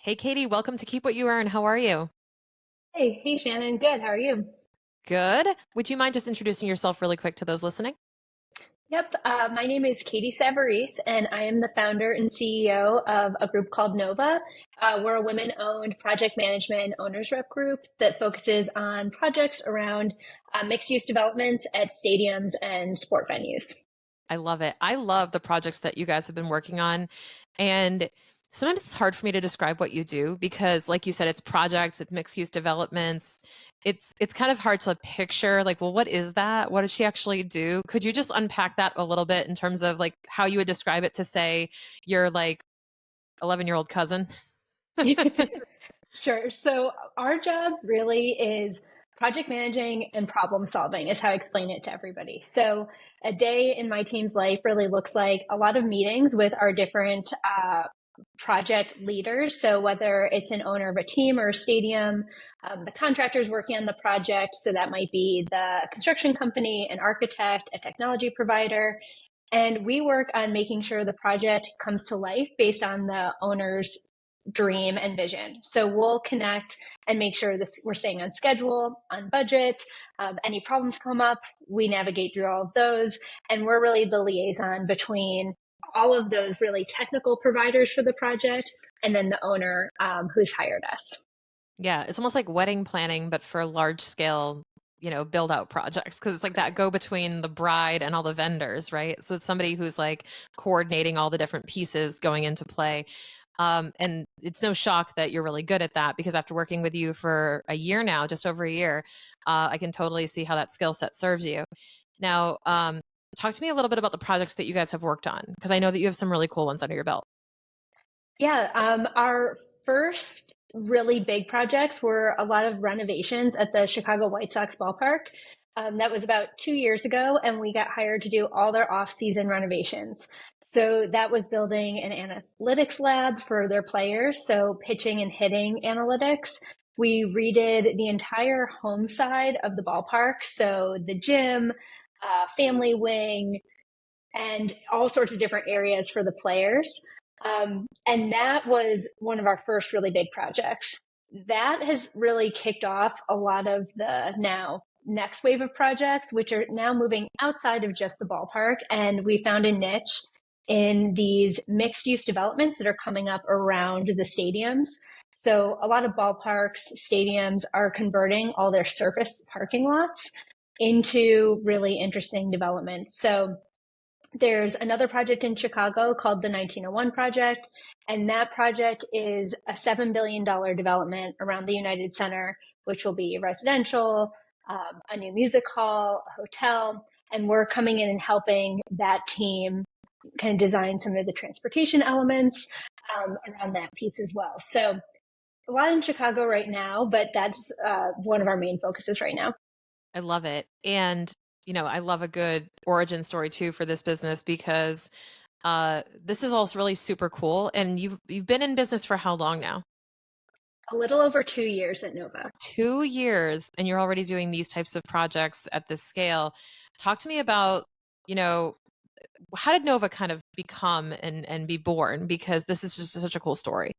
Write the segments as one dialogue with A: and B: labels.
A: Hey, Katie, welcome to Keep What You Earn. How are you?
B: Hey, Shannon. Good. How are you?
A: Good. Would you mind just introducing yourself really quick to those listening?
B: Yep. My name is Katie Savarese, and I am the founder and CEO of a group called Nova. We're a women-owned project management and owners rep group that focuses on projects around mixed-use developments at stadiums and sport venues.
A: I love it. I love the projects that you guys have been working on. And sometimes it's hard for me to describe what you do because, like you said, it's projects, it's mixed use developments. It's kind of hard to picture, like, well, what is that? What does she actually do? Could you just unpack that a little bit in terms of like how you would describe it to say your like 11-year-old cousin?
B: Sure. So our job really is project managing and problem solving is how I explain it to everybody. So a day in my team's life really looks like a lot of meetings with our different project leaders. So whether it's an owner of a team or a stadium, the contractors working on the project. So that might be the construction company, an architect, a technology provider. And we work on making sure the project comes to life based on the owner's dream and vision. So we'll connect and make sure this we're staying on schedule, on budget. Any problems come up, we navigate through all of those, and we're really the liaison between all of those really technical providers for the project and then the owner who's hired us.
A: Yeah, it's almost like wedding planning, but for large scale, build out projects because it's like that go between the bride and all the vendors, right? So it's somebody who's like coordinating all the different pieces going into play. And it's no shock that you're really good at that because after working with you for a year now, just over a year, I can totally see how that skill set serves you. Now, talk to me a little bit about the projects that you guys have worked on because I know that you have some really cool ones under your belt.
B: Yeah, our first really big projects were a lot of renovations at the Chicago White Sox ballpark. That was about 2 years ago, and we got hired to do all their off-season renovations. So that was building an analytics lab for their players, so pitching and hitting analytics. We redid the entire home side of the ballpark, so the gym, family wing, and all sorts of different areas for the players. And that was one of our first really big projects. That has really kicked off a lot of the now next wave of projects, which are now moving outside of just the ballpark. And we found a niche in these mixed use developments that are coming up around the stadiums. So a lot of ballparks, stadiums are converting all their surface parking lots into really interesting developments. So there's another project in Chicago called the 1901 Project, and that project is a $7 billion development around the United Center, which will be residential, a new music hall, a hotel, and we're coming in and helping that team kind of design some of the transportation elements around that piece as well. So a lot in Chicago right now, but that's one of our main focuses right now.
A: I love it. And, I love a good origin story too for this business because this is also really super cool. And you've been in business for how long now?
B: A little over 2 years at Nova.
A: 2 years, and you're already doing these types of projects at this scale. Talk to me about, you know, how did Nova kind of become and be born? Because this is just such a cool story.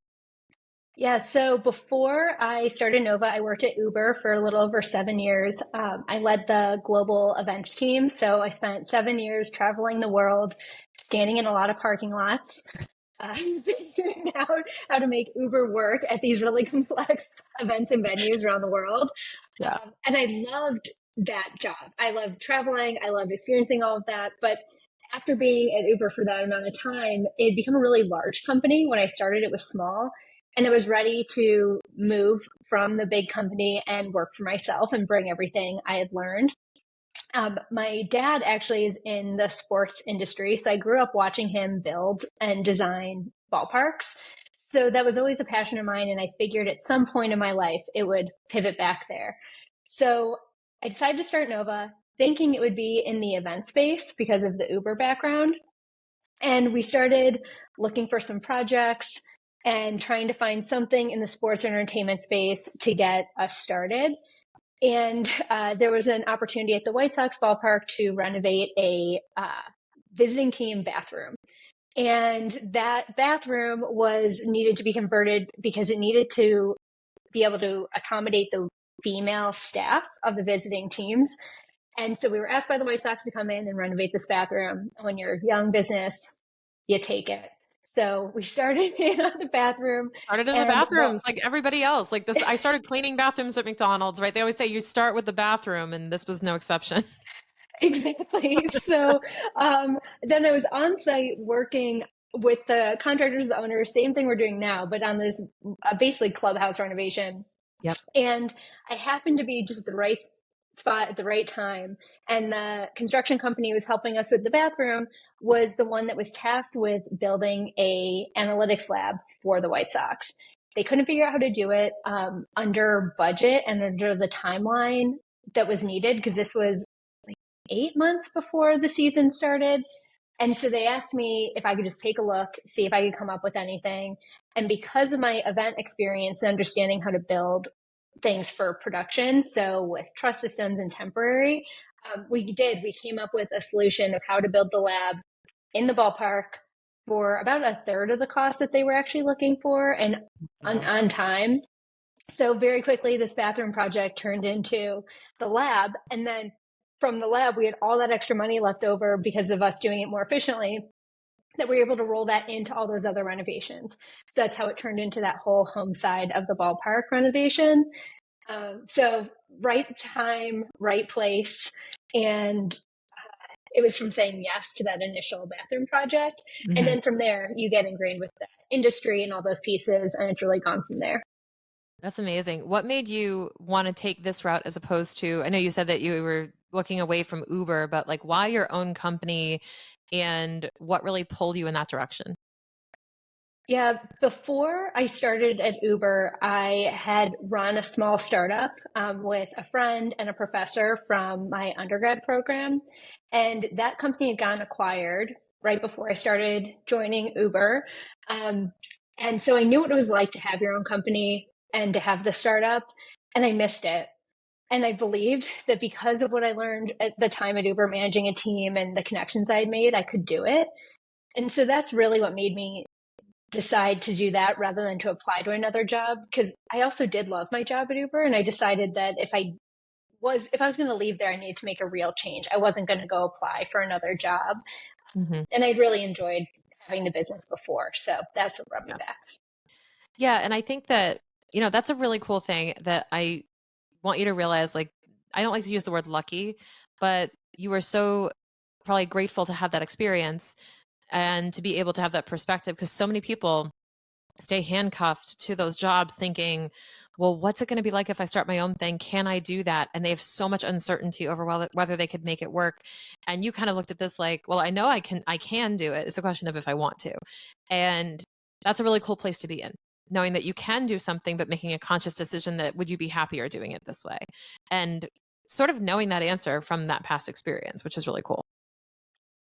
B: Yeah, so before I started Nova, I worked at Uber for a little over 7 years. I led the global events team. So I spent 7 years traveling the world, standing in a lot of parking lots, figuring out how to make Uber work at these really complex events and venues around the world.
A: Yeah.
B: And I loved that job. I loved traveling, I loved experiencing all of that. But after being at Uber for that amount of time, it had become a really large company. When I started, it was small and I was ready to move from the big company and work for myself and bring everything I had learned. My dad actually is in the sports industry, so I grew up watching him build and design ballparks. So that was always a passion of mine, and I figured at some point in my life it would pivot back there. So I decided to start Nova, thinking it would be in the event space because of the Uber background. And we started looking for some projects and trying to find something in the sports and entertainment space to get us started. And there was an opportunity at the White Sox ballpark to renovate a visiting team bathroom. And that bathroom was needed to be converted because it needed to be able to accommodate the female staff of the visiting teams. And so we were asked by the White Sox to come in and renovate this bathroom. When you're a young business, you take it. So we started in on the bathroom.
A: Started in the
B: And
A: bathrooms like everybody else. Like this, I started cleaning bathrooms at McDonald's, right? They always say you start with the bathroom, and this was no exception.
B: exactly. So then I was on site working with the contractors, the owners, same thing we're doing now, but on this basically clubhouse renovation.
A: Yep.
B: And I happened to be just at the right spot at the right time. And the construction company who was helping us with the bathroom was the one that was tasked with building a analytics lab for the White Sox. They couldn't figure out how to do it under budget and under the timeline that was needed, because this was like 8 months before the season started. And so they asked me if I could just take a look, see if I could come up with anything. And because of my event experience and understanding how to build things for production, so with truss systems and temporary, we came up with a solution of how to build the lab in the ballpark for about a third of the cost that they were actually looking for, and on time. So very quickly, this bathroom project turned into the lab. And then from the lab, we had all that extra money left over because of us doing it more efficiently, that we were able to roll that into all those other renovations. So that's how it turned into that whole home side of the ballpark renovation. So right time, right place. And it was from saying yes to that initial bathroom project.
A: Mm-hmm.
B: And then from there, you get ingrained with the industry and all those pieces. And it's really gone from there.
A: That's amazing. What made you want to take this route as opposed to, I know you said that you were looking away from Uber, but like why your own company and what really pulled you in that direction?
B: Yeah, before I started at Uber, I had run a small startup with a friend and a professor from my undergrad program. And that company had gotten acquired right before I started joining Uber. And so I knew what it was like to have your own company and to have the startup, and I missed it. And I believed that because of what I learned at the time at Uber, managing a team and the connections I had made, I could do it. And so that's really what made me decide to do that rather than to apply to another job, because I also did love my job at Uber, and I decided that if I was going to leave there, I needed to make a real change. I wasn't going to go apply for another job.
A: Mm-hmm.
B: And I'd really enjoyed having the business before, so that's what brought me back.
A: Yeah, and I think that, that's a really cool thing that I want you to realize. Like, I don't like to use the word lucky, but you were so probably grateful to have that experience and to be able to have that perspective, because so many people stay handcuffed to those jobs thinking, well, what's it going to be like if I start my own thing? Can I do that? And they have so much uncertainty over whether they could make it work. And you kind of looked at this like, well, I know I can do it. It's a question of if I want to. And that's a really cool place to be in, knowing that you can do something, but making a conscious decision that would you be happier doing it this way? And sort of knowing that answer from that past experience, which is really cool.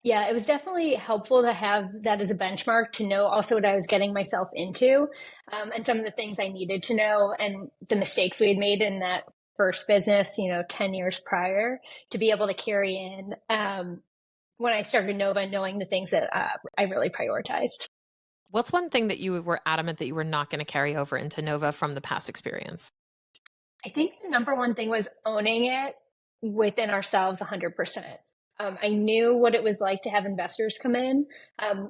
B: Yeah, it was definitely helpful to have that as a benchmark, to know also what I was getting myself into, and some of the things I needed to know, and the mistakes we had made in that first business, 10 years prior, to be able to carry in when I started Nova, knowing the things that I really prioritized.
A: What's one thing that you were adamant that you were not going to carry over into Nova from the past experience?
B: I think the number one thing was owning it within ourselves 100%. I knew what it was like to have investors come in,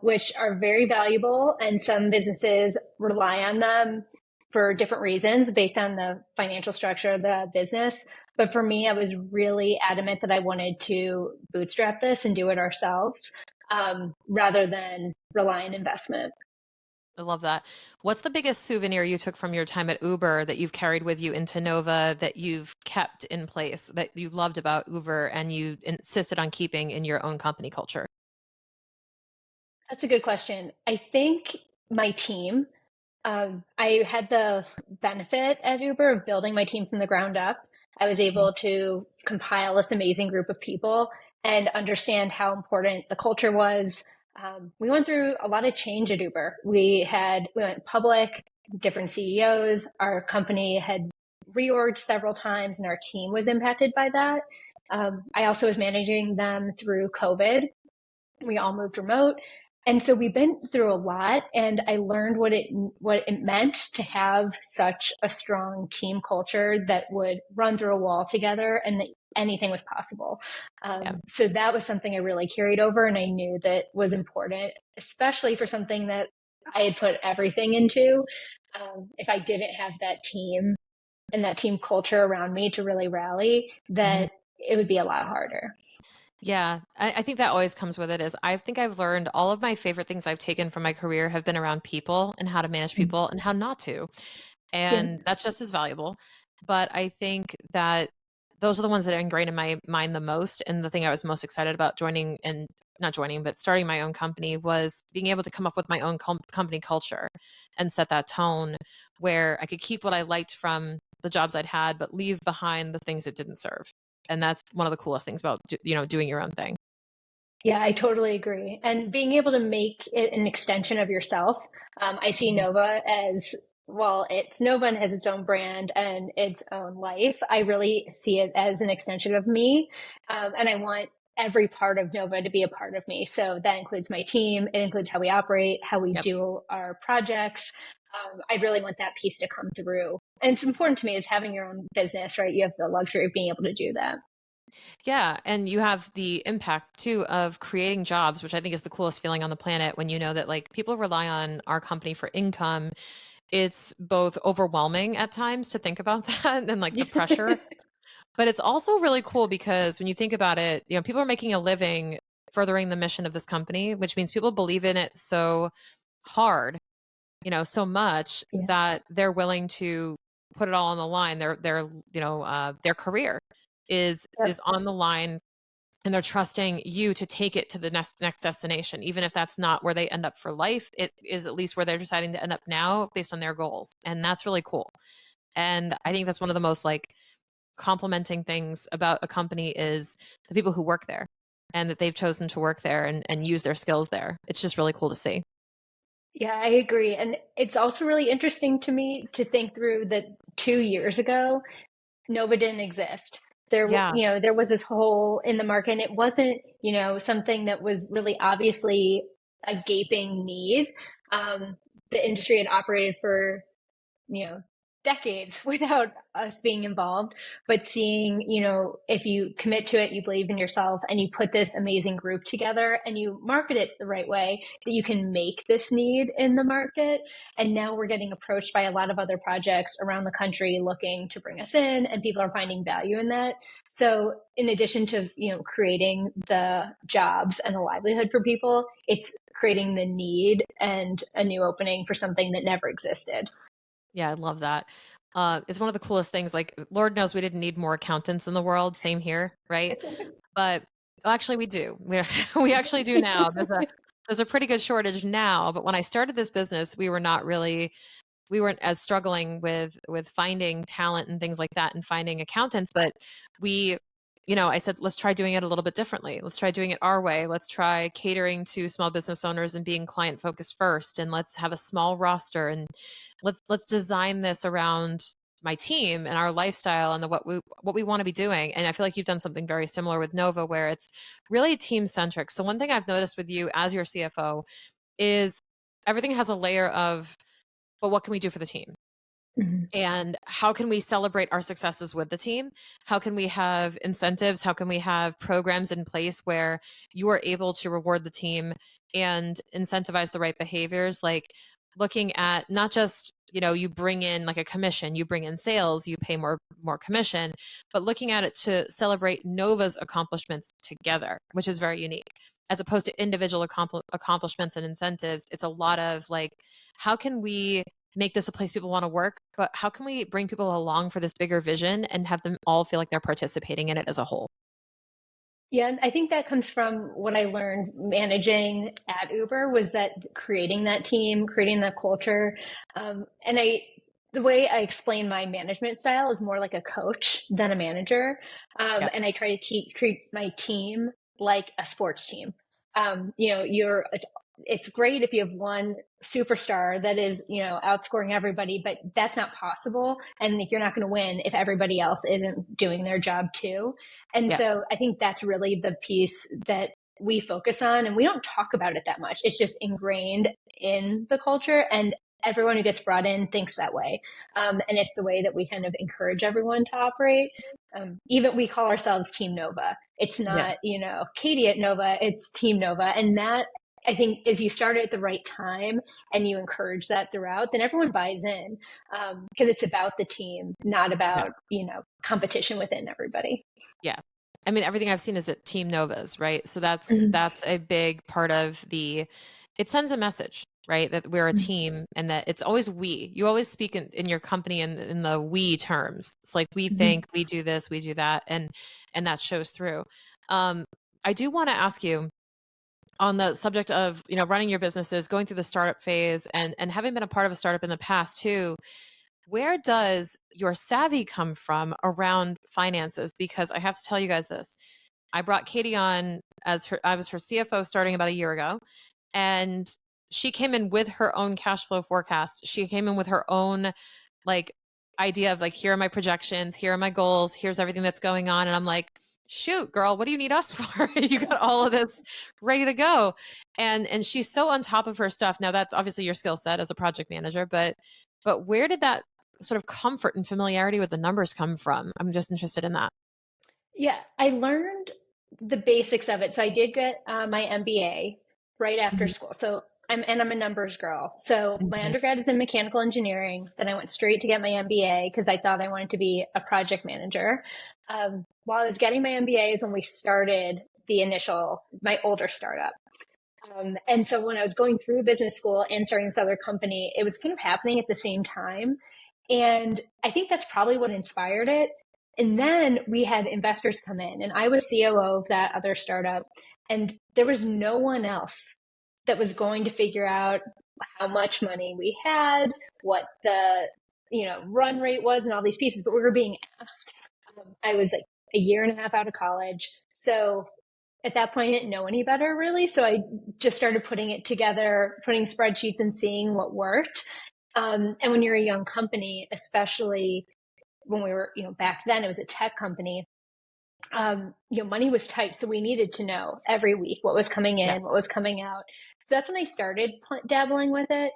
B: which are very valuable, and some businesses rely on them for different reasons based on the financial structure of the business. But for me, I was really adamant that I wanted to bootstrap this and do it ourselves, rather than rely on investment.
A: I love that. What's the biggest souvenir you took from your time at Uber that you've carried with you into Nova, that you've kept in place, that you loved about Uber and you insisted on keeping in your own company culture?
B: That's a good question. I think my team. I had the benefit at Uber of building my team from the ground up. I was able to compile this amazing group of people and understand how important the culture was. We went through a lot of change at Uber. We went public, different CEOs. Our company had reorged several times, and our team was impacted by that. I also was managing them through COVID. We all moved remote. And so we've been through a lot, and I learned what it meant to have such a strong team culture that would run through a wall together, and that anything was possible.
A: Yeah.
B: So that was something I really carried over, and I knew that was important, especially for something that I had put everything into. If I didn't have that team and that team culture around me to really rally,
A: Mhm.
B: that it would be a lot harder.
A: Yeah, I think that always comes with it is I think I've learned all of my favorite things I've taken from my career have been around people and how to manage people and how not to.
B: Yeah.
A: And that's just as valuable. But I think that those are the ones that are ingrained in my mind the most. And the thing I was most excited about joining and not joining, but starting my own company was being able to come up with my own company culture and set that tone where I could keep what I liked from the jobs I'd had, but leave behind the things it didn't serve. And that's one of the coolest things about, doing your own thing.
B: Yeah, I totally agree. And being able to make it an extension of yourself. I see
A: Mhm.
B: Nova as, well, it's Nova and has its own brand and its own life. I really see it as an extension of me. And I want every part of Nova to be a part of me. So that includes my team, it includes how we operate, how we
A: Yep.
B: do our projects. I really want that piece to come through. And it's important to me is having your own business, right? You have the luxury of being able to do that.
A: Yeah, and you have the impact too of creating jobs, which I think is the coolest feeling on the planet when you know that like people rely on our company for income. It's both overwhelming at times to think about that and like the pressure, but it's also really cool because when you think about it, people are making a living furthering the mission of this company, which means people believe in it so hard, so much
B: Yeah.
A: that they're willing to put it all on the line. Their career is
B: Yep.
A: on the line and they're trusting you to take it to the next destination even if that's not where they end up for life. It is at least where they're deciding to end up now based on their goals, and that's really cool. And I think that's one of the most like complimenting things about a company is the people who work there and that they've chosen to work there and use their skills there. It's just really cool to see.
B: Yeah, I agree. And it's also really interesting to me to think through that 2 years ago, Nova didn't exist.
A: Yeah.
B: There was this hole in the market, and it wasn't, something that was really obviously a gaping need. The industry had operated for you know, decades without us being involved. But seeing, if you commit to it, you believe in yourself, and you put this amazing group together and you market it the right way, that you can make this need in the market. And now we're getting approached by a lot of other projects around the country looking to bring us in, and people are finding value in that. So in addition to, creating the jobs and the livelihood for people, it's creating the need and a new opening for something that never existed.
A: Yeah, I love that. It's one of the coolest things. Like, Lord knows we didn't need more accountants in the world. Same here, right? But well, actually, we do. We actually do now. There's a pretty good shortage now. But when I started this business, we weren't as struggling with finding talent and things like that and finding accountants. But we, I said, let's try doing it a little bit differently. Let's try doing it our way. Let's try catering to small business owners and being client focused first. And let's have a small roster and let's design this around my team and our lifestyle and what we want to be doing. And I feel like you've done something very similar with Nova where it's really team centric. So one thing I've noticed with you as your CFO is everything has a layer of, but what can we do for the team?
B: Mhm.
A: And how can we celebrate our successes with the team? How can we have incentives? How can we have programs in place where you are able to reward the team and incentivize the right behaviors? Like looking at not just, you bring in like a commission, you bring in sales, you pay more commission, but looking at it to celebrate Nova's accomplishments together, which is very unique. As opposed to individual accomplishments and incentives, it's a lot of like, how can we make this a place people want to work, but how can we bring people along for this bigger vision and have them all feel like they're participating in it as a whole?
B: Yeah, and I think that comes from what I learned managing at Uber was that creating that team, creating that culture. The way I explain my management style is more like a coach than a manager.
A: Yeah.
B: And I try to treat my team like a sports team. It's great if you have one superstar that is, outscoring everybody, but that's not possible. And you're not going to win if everybody else isn't doing their job too. And
A: Yeah.
B: so I think that's really the piece that we focus on, and we don't talk about it that much. It's just ingrained in the culture, and everyone who gets brought in thinks that way. And it's the way that we kind of encourage everyone to operate. Even we call ourselves Team Nova. It's
A: Yeah.
B: not, Katie at Nova, it's Team Nova. And that, I think if you start at the right time and you encourage that throughout, then everyone buys in, because it's about the team, not
A: Yeah.
B: about, competition within everybody.
A: Yeah. I mean, everything I've seen is at Team Novas, right? So
B: Mhm.
A: that's a big part of it sends a message, right? That we're a team and that it's always we. You always speak in your company in the we terms. It's like we
B: Mhm.
A: think, we do this, we do that, and that shows through. Um, I do want to ask you on the subject of, running your businesses, going through the startup phase and having been a part of a startup in the past too, where does your savvy come from around finances? Because I have to tell you guys this. I brought Katie on I was her CFO starting about a year ago, and she came in with her own cash flow forecast. She came in with her own like idea of like, here are my projections, here are my goals, here's everything that's going on. And I'm like, shoot, girl, what do you need us for? You got all of this ready to go. And she's so on top of her stuff. Now that's obviously your skill set as a project manager, but where did that sort of comfort and familiarity with the numbers come from? I'm just interested in that.
B: Yeah, I learned the basics of it. So I did get my MBA right after
A: Mhm.
B: school. So I'm a numbers girl. So my
A: Mhm.
B: undergrad is in mechanical engineering. Then I went straight to get my MBA because I thought I wanted to be a project manager. While I was getting my MBA is when we started my older startup. And so when I was going through business school and starting this other company, it was kind of happening at the same time. And I think that's probably what inspired it. And then we had investors come in, and I was COO of that other startup. And there was no one else that was going to figure out how much money we had, what the run rate was, and all these pieces. But we were being asked. I was like a year and a half out of college, so at that point I didn't know any better really. So I just started putting it together, putting spreadsheets and seeing what worked. And when you're a young company, especially when we were, back then it was a tech company, money was tight. So we needed to know every week what was coming
A: Yeah.
B: in, what was coming out. So that's when I started dabbling with it.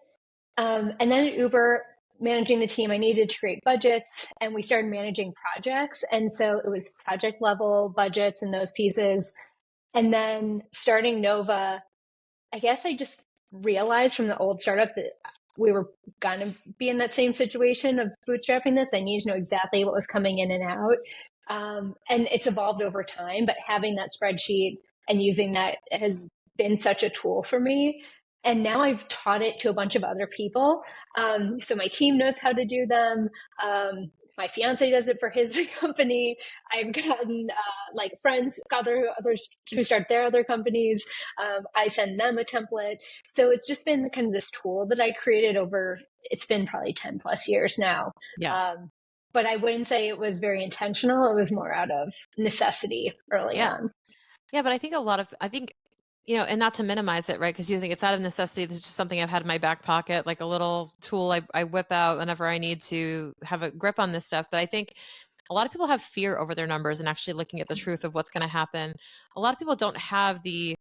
B: And then at Uber, managing the team, I needed to create budgets, and we started managing projects. And so it was project level budgets and those pieces. And then starting Nova, I guess I just realized from the old startup that we were going to be in that same situation of bootstrapping this. I needed to know exactly what was coming in and out. And it's evolved over time, but having that spreadsheet and using that has been such a tool for me. And now I've taught it to a bunch of other people. So my team knows how to do them. My fiance does it for his company. I've gotten like friends, others who start their other companies. I send them a template. So it's just been kind of this tool that I created over, it's been probably 10 plus years now.
A: Yeah.
B: But I wouldn't say it was very intentional. It was more out of necessity early
A: Yeah.
B: on.
A: Yeah. But I think, and not to minimize it, right? Because you think it's out of necessity. This is just something I've had in my back pocket, like a little tool I whip out whenever I need to have a grip on this stuff. But I think a lot of people have fear over their numbers and actually looking at the truth of what's going to happen. A lot of people don't have the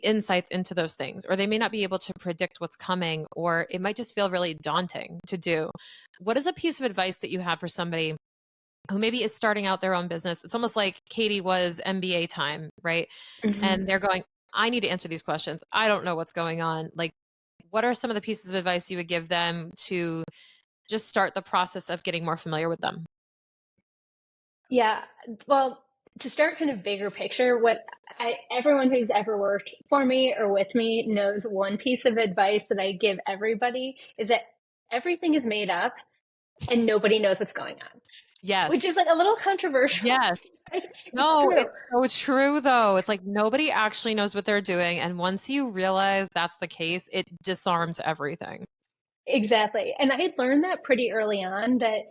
A: insights into those things, or they may not be able to predict what's coming, or it might just feel really daunting to do. What is a piece of advice that you have for somebody who maybe is starting out their own business? It's almost like Katie was MBA time, right?
B: Mm-hmm.
A: And they're going, I need to answer these questions. I don't know what's going on. Like, what are some of the pieces of advice you would give them to just start the process of getting more familiar with them?
B: Yeah. Well, to start kind of bigger picture, everyone who's ever worked for me or with me knows one piece of advice that I give everybody is that everything is made up and nobody knows what's going on, which is
A: Yes.
B: like a little controversial.
A: Yes.
B: It's
A: No,
B: true.
A: it's so true though. It's like nobody actually knows what they're doing. And once you realize that's the case, it disarms everything.
B: Exactly. And I had learned that pretty early on that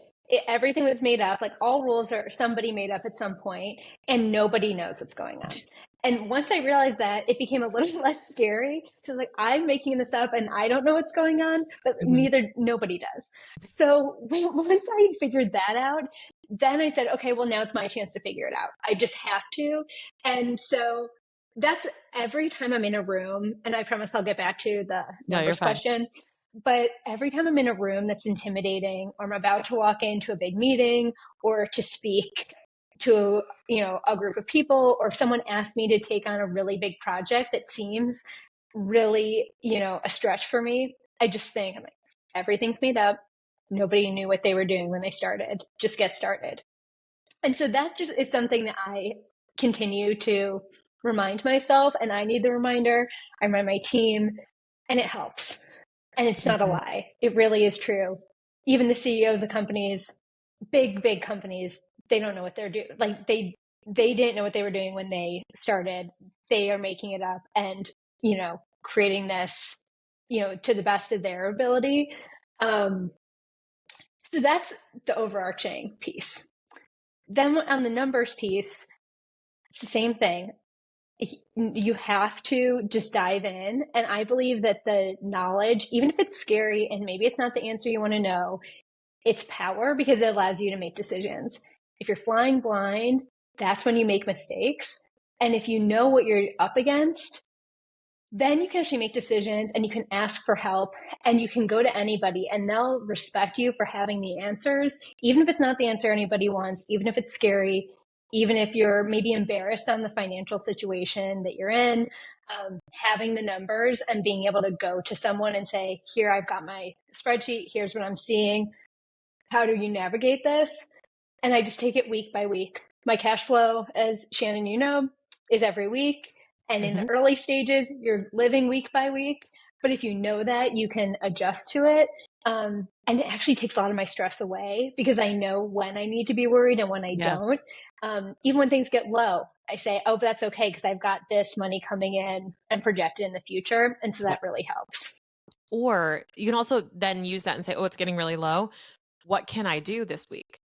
B: everything was made up, like all rules are somebody made up at some point, and nobody knows what's going on. And once I realized that, it became a little less scary because like I'm making this up and I don't know what's going on, but
A: Mhm.
B: nobody does. So once I figured that out, then I said, okay, well now it's my chance to figure it out. I just have to. And so That's every time I'm in a room, and I promise I'll get back to the
A: No, you're
B: numbers
A: fine.
B: question. But every time I'm in a room that's intimidating, or I'm about to walk into a big meeting or to speak to, a group of people, or if someone asks me to take on a really big project that seems really, a stretch for me, I just think, I'm like, everything's made up. Nobody knew what they were doing when they started. Just get started. And so that just is something that I continue to remind myself, and I need the reminder. I remind my team, and it helps. And it's not a
A: Mhm.
B: lie. It really is true. Even the CEOs of companies, big companies, they don't know what they're doing. Like they didn't know what they were doing when they started. They are making it up and, creating this, to the best of their ability. Um, so that's the overarching piece. Then on the numbers piece, it's the same thing. You have to just dive in. And I believe that the knowledge, even if it's scary and maybe it's not the answer you want to know, it's power because it allows you to make decisions. If you're flying blind, that's when you make mistakes. And if you know what you're up against, then you can actually make decisions and you can ask for help and you can go to anybody and they'll respect you for having the answers, even if it's not the answer anybody wants, even if it's scary, even if you're maybe embarrassed on the financial situation that you're in. Having the numbers and being able to go to someone and say, here, I've got my spreadsheet. Here's what I'm seeing. How do you navigate this? And I just take it week by week. My cash flow, as Shannon, is every week. And in the
A: Mhm.
B: early stages, you're living week by week. But if you know that, you can adjust to it. And it actually takes a lot of my stress away because I know when I need to be worried and when I
A: Yeah.
B: don't. Even when things get low, I say, oh, but that's okay because I've got this money coming in and projected in the future. And so that really helps.
A: Or you can also then use that and say, "Oh, it's getting really low. What can I do this week?"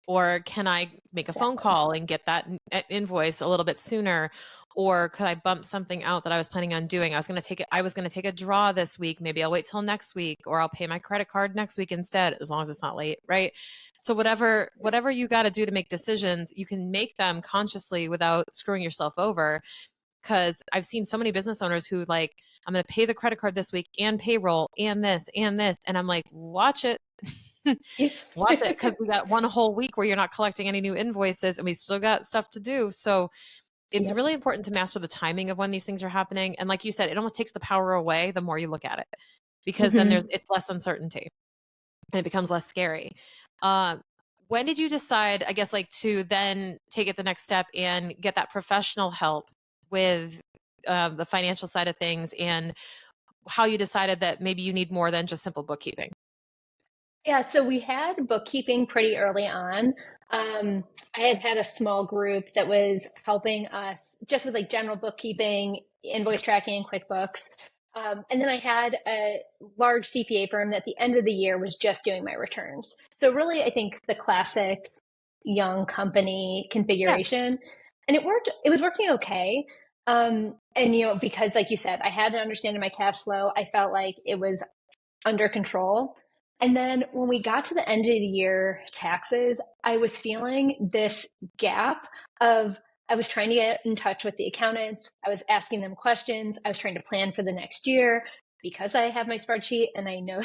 A: Or can I make a phone
B: Exactly.
A: call and get that invoice a little bit sooner? Or could I bump something out that I was planning on doing? I was going to take a draw this week. Maybe I'll wait till next week, or I'll pay my credit card next week instead, as long as it's not late, right? So whatever you got to do to make decisions, you can make them consciously without screwing yourself over. Because I've seen so many business owners who like, I'm going to pay the credit card this week and payroll and this and this. And I'm like, watch it. Watch it, because we got one whole week where you're not collecting any new invoices and we still got stuff to do. So it's
B: Yep.
A: really important to master the timing of when these things are happening. And like you said, it almost takes the power away the more you look at it, because then
B: Mm-hmm.
A: it's less uncertainty and it becomes less scary. Um, when did you decide, I guess, like to then take it the next step and get that professional help with the financial side of things, and how you decided that maybe you need more than just simple bookkeeping?
B: Yeah, so we had bookkeeping pretty early on. I had had a small group that was helping us just with like general bookkeeping, invoice tracking, and QuickBooks. And then I had a large CPA firm that at the end of the year was just doing my returns. So really, I think the classic young company
A: Yeah.
B: configuration, and it worked. It was working okay. And because like you said, I had an understanding of my cash flow. I felt like it was under control. And then when we got to the end of the year taxes, I was feeling this gap of I was trying to get in touch with the accountants. I was asking them questions. I was trying to plan for the next year because I have my spreadsheet and I know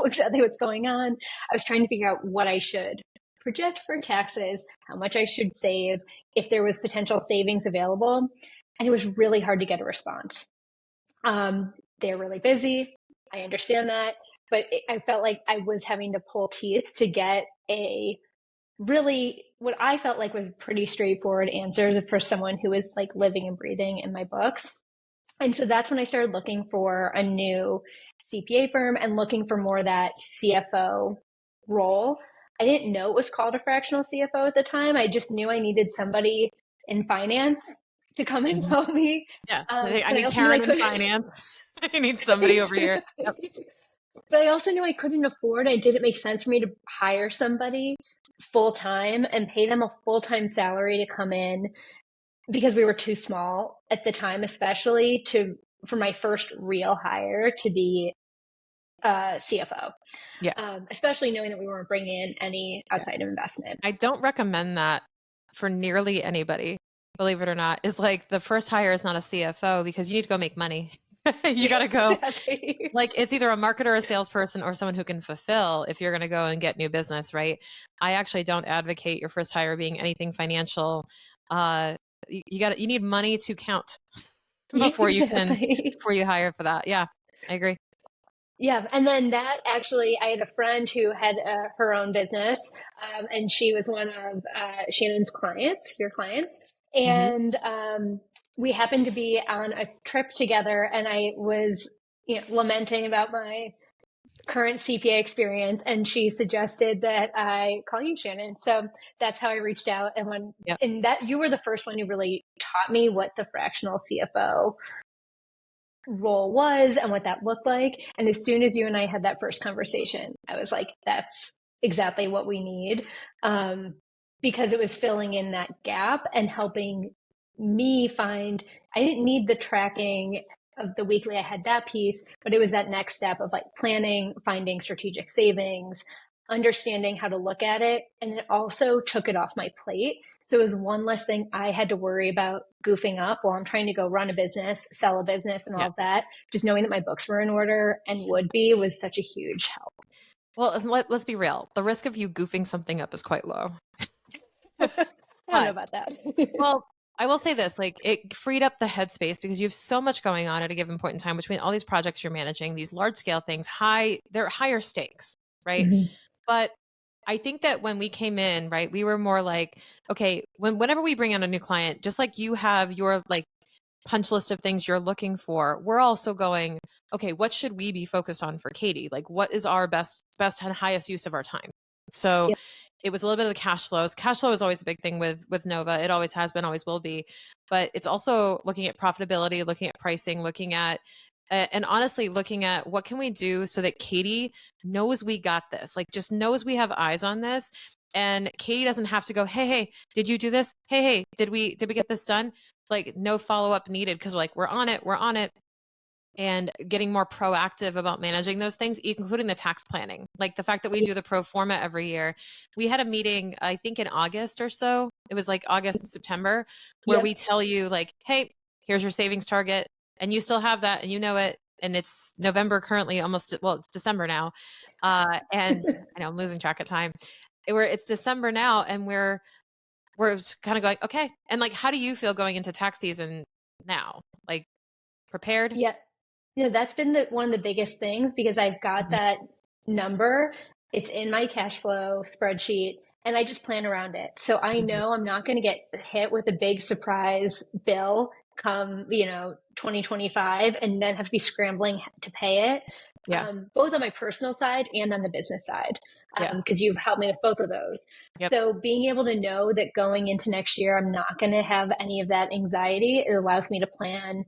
B: exactly what's going on. I was trying to figure out what I should project for taxes, how much I should save, if there was potential savings available. And it was really hard to get a response. They're really busy. I understand that. But I felt like I was having to pull teeth to get a really what I felt like was pretty straightforward answers for someone who is like living and breathing in my books. And so that's when I started looking for a new CPA firm and looking for more of that CFO role. I didn't know it was called a fractional CFO at the time. I just knew I needed somebody in finance to come and
A: Mhm.
B: help me.
A: Yeah. I
B: But I
A: need
B: also knew I
A: Karen in
B: couldn't.
A: finance. I need somebody over here. Yep.
B: But I also knew I couldn't afford, it didn't make sense for me to hire somebody full time and pay them a full time salary to come in because we were too small at the time, especially to for my first real hire to be CFO,
A: Yeah.
B: especially knowing that we weren't bringing in any
A: Yeah.
B: outside investment.
A: I don't recommend that for nearly anybody. believe it or not, is like the first hire is not a CFO because you need to go make money. You got to go.
B: Exactly.
A: Like it's either a marketer or a salesperson or someone who can fulfill if you're going to go and get new business, right? I actually don't advocate your first hire being anything financial. You need money to count
B: Exactly.
A: before you hire for that. Yeah, I agree.
B: Yeah, and then that actually, I had a friend who had her own business, and she was one of Shannon's clients, your clients,
A: Hmm.
B: and we happened to be on a trip together, and I was, lamenting about my current CPA experience, and she suggested that I call you, Shannon. So that's how I reached out,
A: Yep.
B: and that you were the first one who really taught me what the fractional CFO role was and what that looked like. And as soon as you and I had that first conversation, I was like, that's exactly what we need. Because it was filling in that gap and helping me find, I didn't need the tracking of the weekly. I had that piece, but it was that next step of like planning, finding strategic savings, understanding how to look at it. And it also took it off my plate. So it was one less thing I had to worry about goofing up while I'm trying to go run a business, sell a business, and
A: Yeah.
B: all of that. Just knowing that my books were in order and would be was such a huge help.
A: Well, let's be real. The risk of you goofing something up is quite low.
B: I don't know
A: But
B: about that.
A: well, I will say this, like it freed up the headspace because you have so much going on at a given point in time between all these projects you're managing, these large scale things, they're higher stakes, right?
B: Mhm.
A: But I think that when we came in, right, we were more like, okay, whenever we bring on a new client, just like you have your like punch list of things you're looking for, we're also going, okay, what should we be focused on for Katie? Like what is our best and highest use of our time? So
B: Yep.
A: it was a little bit of the cash flows. Cash flow is always a big thing with Nova. It always has been, always will be. But it's also looking at profitability, looking at pricing, looking at and honestly looking at what can we do so that Katie knows we got this, like just knows we have eyes on this. And Katie doesn't have to go, hey, did you do this? Hey, did we get this done? Like no follow up needed because like we're on it, and getting more proactive about managing those things, including the tax planning. Like the fact that we do the pro forma every year. We had a meeting, I think in August or so. It was like August, September, where we
B: Yep.
A: tell you like, hey, here's your savings target. And you still have that and you know it. And it's November currently, almost, well, it's December now. And I know I'm losing track of time. It's December now and we're just kind of going, okay. And like, how do you feel going into tax season now? Like prepared?
B: Yeah. That's been one of the biggest things because I've got
A: Mhm.
B: that number. It's in my cash flow spreadsheet and I just plan around it. So I
A: Mhm.
B: know I'm not going to get hit with a big surprise bill come, 2025 and then have to be scrambling to pay it,
A: Yeah.
B: both on my personal side and on the business side,
A: Yeah.
B: because you've helped me with both of those.
A: Yep.
B: So being able to know that going into next year, I'm not going to have any of that anxiety. It allows me to plan.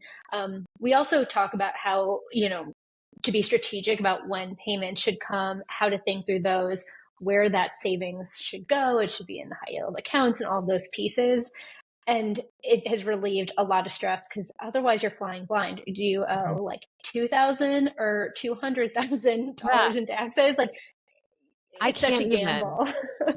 B: We also talk about how, to be strategic about when payments should come, how to think through those, where that savings should go. It should be in the high yield accounts and all of those pieces. And it has relieved a lot of stress because otherwise you're flying blind. Do you
A: Mhm.
B: owe like 2,000 or
A: Yeah.
B: $200,000 in taxes? Like
A: I
B: it's such a
A: can't even.
B: gamble.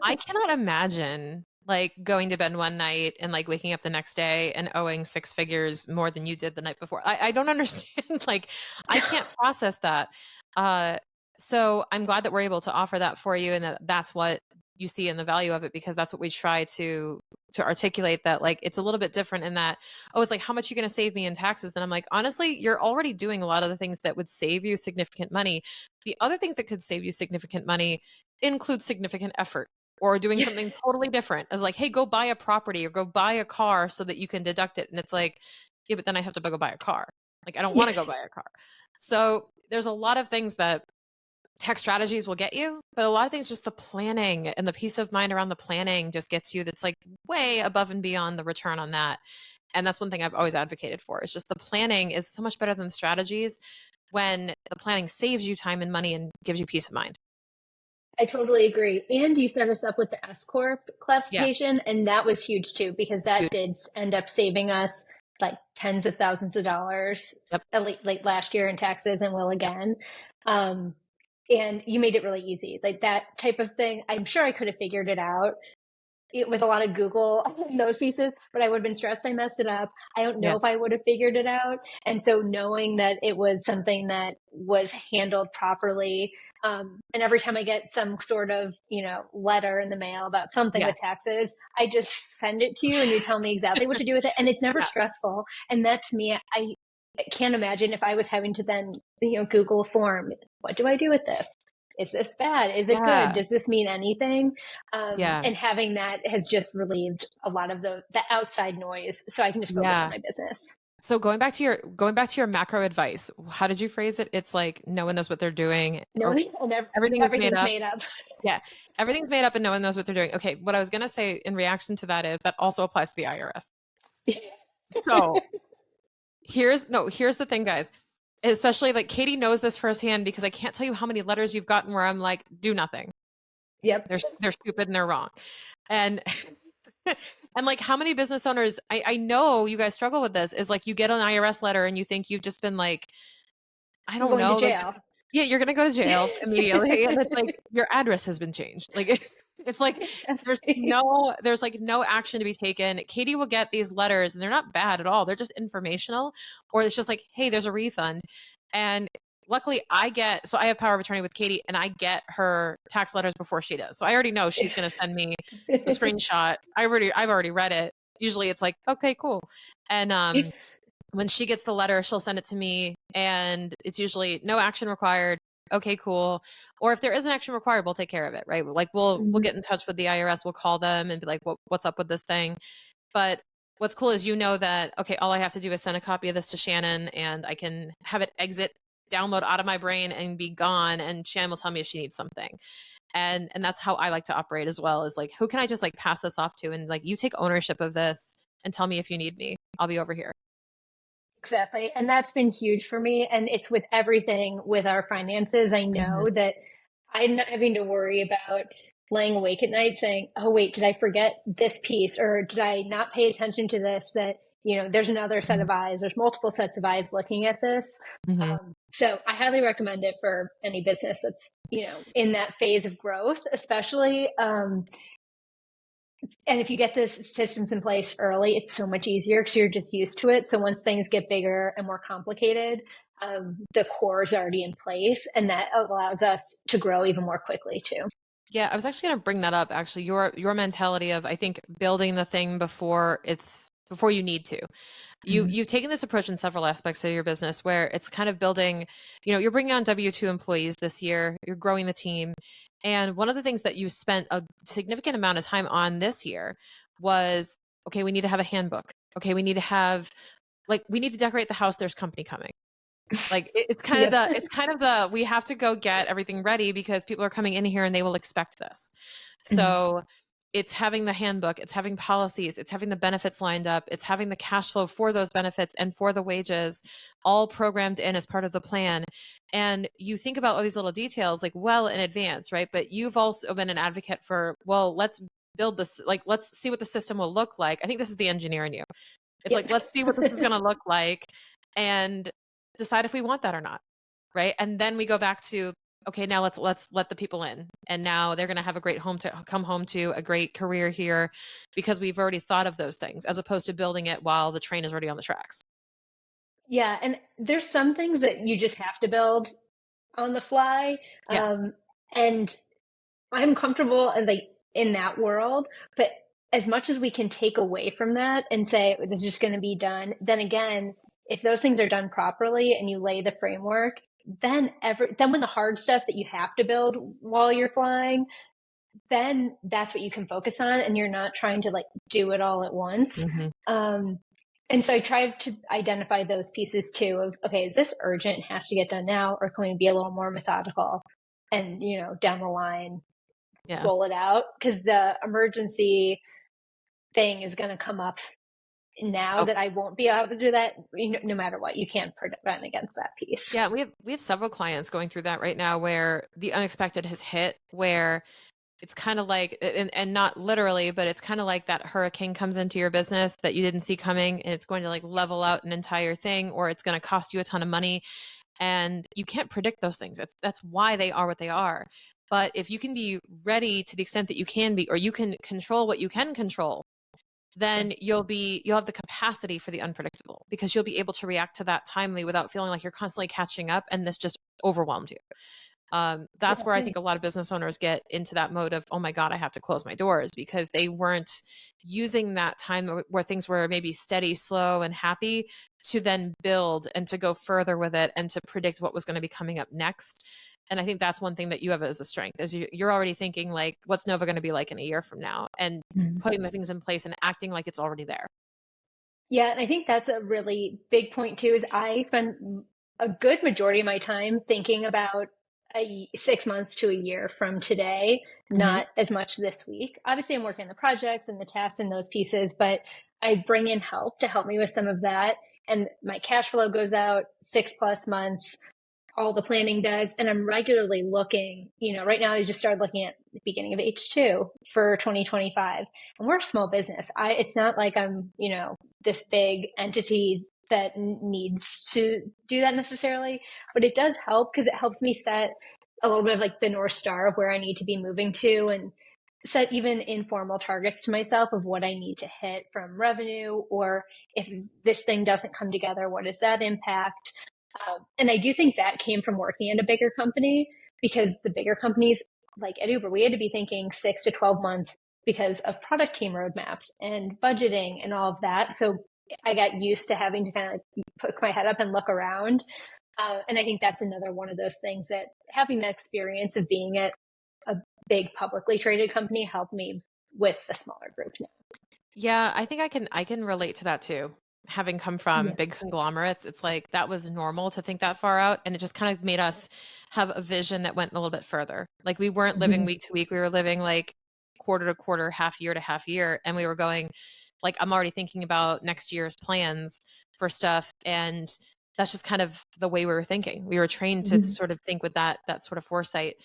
A: I cannot imagine like going to bed one night and like waking up the next day and owing six figures more than you did the night before. I don't understand. Like I can't process that. Uh, so I'm glad that we're able to offer that for you and that's what you see in the value of it because that's what we try to articulate that like it's a little bit different in that oh it's like how much are you going to save me in taxes then I'm like honestly you're already doing a lot of the things that would save you significant money. The other things that could save you significant money include significant effort or doing
B: Yeah.
A: something totally different as like hey go buy a property or go buy a car so that you can deduct it and it's like yeah but then I have to go buy a car, like I don't want
B: Yeah.
A: to go buy a car. So there's a lot of things that tech strategies will get you, but a lot of things just the planning and the peace of mind around the planning just gets you that's like way above and beyond the return on that. And that's one thing I've always advocated for. It's just the planning is so much better than the strategies when the planning saves you time and money and gives you peace of mind.
B: I totally agree. And you set us up with the S Corp
A: Yeah,
B: classification, and that was huge too, because that
A: huge.
B: did end up saving us like tens of thousands of dollars
A: Yep.
B: late last year in taxes and will
A: Yep.
B: again. Um, and you made it really easy. Like that type of thing, I'm sure I could have figured it out with a lot of Google in those pieces, but I would have been stressed I messed it up. I don't
A: Yeah.
B: know if I would have figured it out. And so knowing that it was something that was handled properly, and every time I get some sort of, letter in the mail about something
A: Yeah.
B: with taxes, I just send it to you and you tell me exactly what to do with it. And it's never
A: Yeah.
B: stressful. And that to me, I can't imagine if I was having to then, Google a form. What do I do with this? Is this bad? Is it good?
A: Yeah.
B: Does this mean anything?
A: Yeah.
B: And having that has just relieved a lot of the outside noise, so I can just focus on
A: Yeah.
B: my business.
A: So going back to your macro advice, how did you phrase it? It's like no one knows what they're doing,
B: No,
A: or
B: and
A: everything is made
B: everything's
A: up.
B: made up.
A: Yeah, everything's made up and no one knows what they're doing. Okay, what I was gonna say in reaction to that is that also applies to the IRS. So here's the thing, guys. Especially like Katie knows this firsthand because I can't tell you how many letters you've gotten where I'm like, do nothing.
B: Yep.
A: They're stupid and they're wrong. And and like how many business owners, I know you guys struggle with this, is like you get an IRS letter and you think you've just been like, I
B: I'm
A: don't
B: going to
A: know, like
B: jail.
A: this, yeah, you're gonna go to jail immediately. And it's like your address has been changed. Like it's like there's like no action to be taken. Katie will get these letters and they're not bad at all. They're just informational, or it's just like, hey, there's a refund. And luckily I have power of attorney with Katie and I get her tax letters before she does. So I already know she's gonna send me the screenshot. I've already read it. Usually it's like, okay, cool. And when she gets the letter, she'll send it to me and it's usually no action required. Okay, cool. Or if there is an action required, we'll take care of it, right? Like we'll
B: Mhm.
A: get in touch with the IRS, we'll call them and be like, what's up with this thing? But what's cool is that, okay, all I have to do is send a copy of this to Shannon and I can have it download out of my brain and be gone. And Shannon will tell me if she needs something. And that's how I like to operate as well, is like, who can I just like pass this off to? And like, you take ownership of this and tell me if you need me. I'll be over here.
B: Exactly. And that's been huge for me. And it's with everything with our finances. I
A: Mhm.
B: know that I'm not having to worry about laying awake at night saying, oh, wait, did I forget this piece? Or did I not pay attention to this? That, there's another set
A: Mhm.
B: of eyes, there's multiple sets of eyes looking at this.
A: Mhm.
B: So I highly recommend it for any business that's, in that phase of growth, especially. And if you get the systems in place early, it's so much easier because you're just used to it. So once things get bigger and more complicated, the core is already in place, and that allows us to grow even more quickly too.
A: Yeah, I was actually going to bring that up. Actually, your mentality of, I think, building the thing before you need to. You've taken this approach in several aspects of your business where it's kind of building. You're bringing on W-2 employees this year. You're growing the team, and one of the things that you spent a significant amount of time on this year was, okay, we need to have a handbook. Okay, we need to decorate the house. There's company coming. Like
B: Yep.
A: it's kind of the we have to go get everything ready because people are coming in here and they will expect this.
B: Mhm.
A: So it's having the handbook, it's having policies, it's having the benefits lined up, it's having the cash flow for those benefits and for the wages all programmed in as part of the plan. And you think about all these little details like well in advance, right? But you've also been an advocate for, well, let's build this, like let's see what the system will look like. I think this is the engineer in you. It's
B: Yep.
A: like, let's see what this is going to look like and decide if we want that or not. Right. And then we go back to, okay, now let's let the people in. And now they're going to have a great home to come home to, a great career here, because we've already thought of those things as opposed to building it while the train is already on the tracks.
B: Yeah, and there's some things that you just have to build on the fly,
A: Yeah.
B: and I'm comfortable in that world, but as much as we can take away from that and say this is just going to be done, then again, if those things are done properly and you lay the framework, then when the hard stuff that you have to build while you're flying, then that's what you can focus on, and you're not trying to like do it all at once.
A: Hmm.
B: Um, and so I tried to identify those pieces too of, okay, is this urgent, has to get done now, or can we be a little more methodical and, down the line
A: Yeah.
B: roll it out? Because the emergency thing is going to come up now
A: Oh,
B: that I won't be able to do that. No matter what, you can't prevent against that piece.
A: yeah. We have several clients going through that right now where the unexpected has hit, where it's kind of like, and not literally, but it's kind of like that hurricane comes into your business that you didn't see coming and it's going to like level out an entire thing, or it's going to cost you a ton of money. And you can't predict those things. That's why they are what they are. But if you can be ready to the extent that you can be, or you can control what you can control, then you'll have the capacity for the unpredictable, because you'll be able to react to that timely without feeling like you're constantly catching up and this just overwhelmed you. That's where I
B: Yeah.
A: think a lot of business owners get into that mode of, oh my God, I have to close my doors, because they weren't using that time where things were maybe steady, slow, and happy, to then build and to go further with it and to predict what was going to be coming up next. And I think that's one thing that you have as a strength, is you're already thinking like, what's Nova going to be like in a year from now, and
B: Mhm.
A: putting the things in place and acting like it's already there.
B: Yeah, and I think that's a really big point too, is I spend a good majority of my time thinking about 6 months to a year from today,
A: Hmm.
B: not as much this week. Obviously, I'm working on the projects and the tasks and those pieces, but I bring in help to help me with some of that. And my cash flow goes out 6+ months, all the planning does. And I'm regularly looking, right now I just started looking at the beginning of H2 for 2025. And we're a small business. It's not like I'm, this big entity that needs to do that necessarily, but it does help because it helps me set a little bit of like the North Star of where I need to be moving to, and set even informal targets to myself of what I need to hit from revenue, or if this thing doesn't come together, what does that impact? And I do think that came from working at a bigger company, because the bigger companies, like at Uber, we had to be thinking 6 to 12 months because of product team roadmaps and budgeting and all of that. So I got used to having to kind of put my head up and look around. And I think that's another one of those things that having the experience of being at a big publicly traded company helped me with the smaller group now.
A: Yeah, I think I can relate to that too. Having come from
B: Yeah.
A: big conglomerates, it's like that was normal to think that far out, and it just kind of made us have a vision that went a little bit further. Like we weren't living
B: Mhm.
A: week to week, we were living like quarter to quarter, half year to half year, and we were going like, I'm already thinking about next year's plans for stuff, and that's just kind of the way we were thinking. We were trained to
B: Mhm.
A: sort of think with that sort of foresight.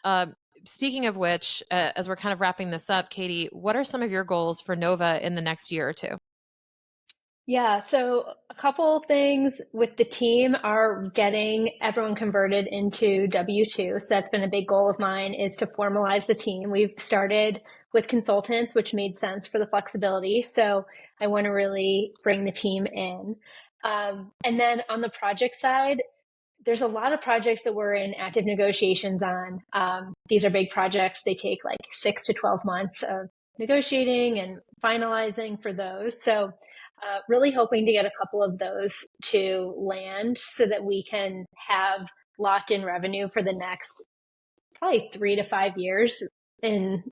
A: Um, Speaking of which, as we're kind of wrapping this up, Katie, what are some of your goals for Nova in the next year or two?
B: Yeah, so a couple things with the team are getting everyone converted into W-2. So that's been a big goal of mine, is to formalize the team. We've started with consultants, which made sense for the flexibility. So I want to really bring the team in. And then on the project side, there's a lot of projects that we're in active negotiations on. These are big projects. They take like 6 to 12 months of negotiating and finalizing for those. So, really hoping to get a couple of those to land so that we can have locked in revenue for the next probably 3 to 5 years. And,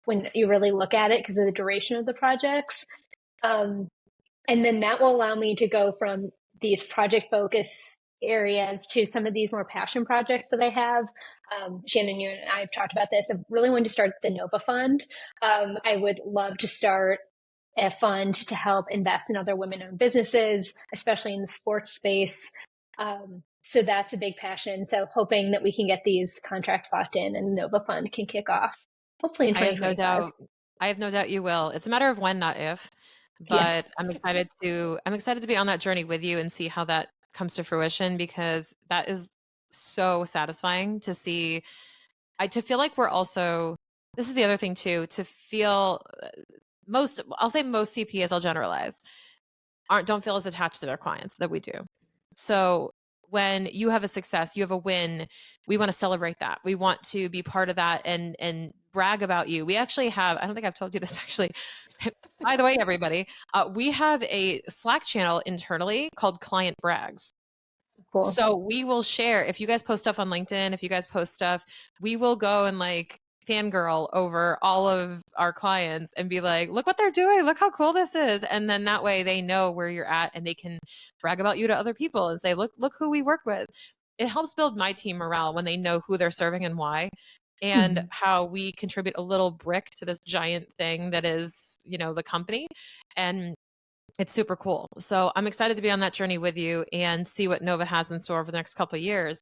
B: when you really look at it because of the duration of the projects. Um, and then that will allow me to go from these project focus areas to some of these more passion projects that I have. Shannon, you and I have talked about this. I really wanted to start the Nova Fund. I would love to start a fund to help invest in other women owned businesses, especially in the sports space. So that's a big passion. So hoping that we can get these contracts locked in and the Nova Fund can kick off hopefully in
A: I have no
B: 2025.
A: doubt. I have no doubt you will. It's a matter of when, not if.
B: Yeah.
A: But I'm excited to be on that journey with you and see how that comes to fruition, because that is so satisfying to see. To feel like we're also, this is the other thing too, to feel I'll say most CPAs, I'll generalize, don't feel as attached to their clients that we do. So when you have a success, you have a win, we want to celebrate that. We want to be part of that and brag about you. We actually have, I don't think I've told you this actually. By the way, everybody, we have a Slack channel internally called Client Brags.
B: Cool.
A: So we will share, if you guys post stuff on LinkedIn, if you guys post stuff, we will go and like fangirl over all of our clients and be like, look what they're doing. Look how cool this is. And then that way they know where you're at and they can brag about you to other people and say, look who we work with. It helps build my team morale when they know who they're serving and why, and
B: Mhm.
A: how we contribute a little brick to this giant thing that is, the company. And it's super cool. So I'm excited to be on that journey with you and see what Nova has in store for the next couple of years.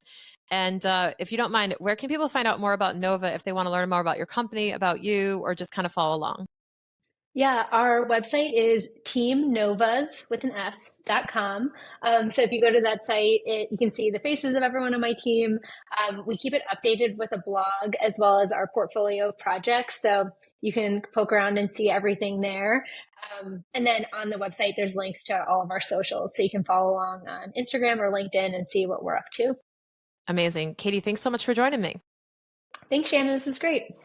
A: And if you don't mind, where can people find out more about Nova if they want to learn more about your company, about you, or just kind of follow along?
B: Yeah, our website is teamnovas with an S.com. So if you go to that site, you can see the faces of everyone on my team. We keep it updated with a blog as well as our portfolio of projects. So you can poke around and see everything there. And then on the website, there's links to all of our socials. So you can follow along on Instagram or LinkedIn and see what we're up to.
A: Amazing. Katie, thanks so much for joining me.
B: Thanks, Shannon. This is great.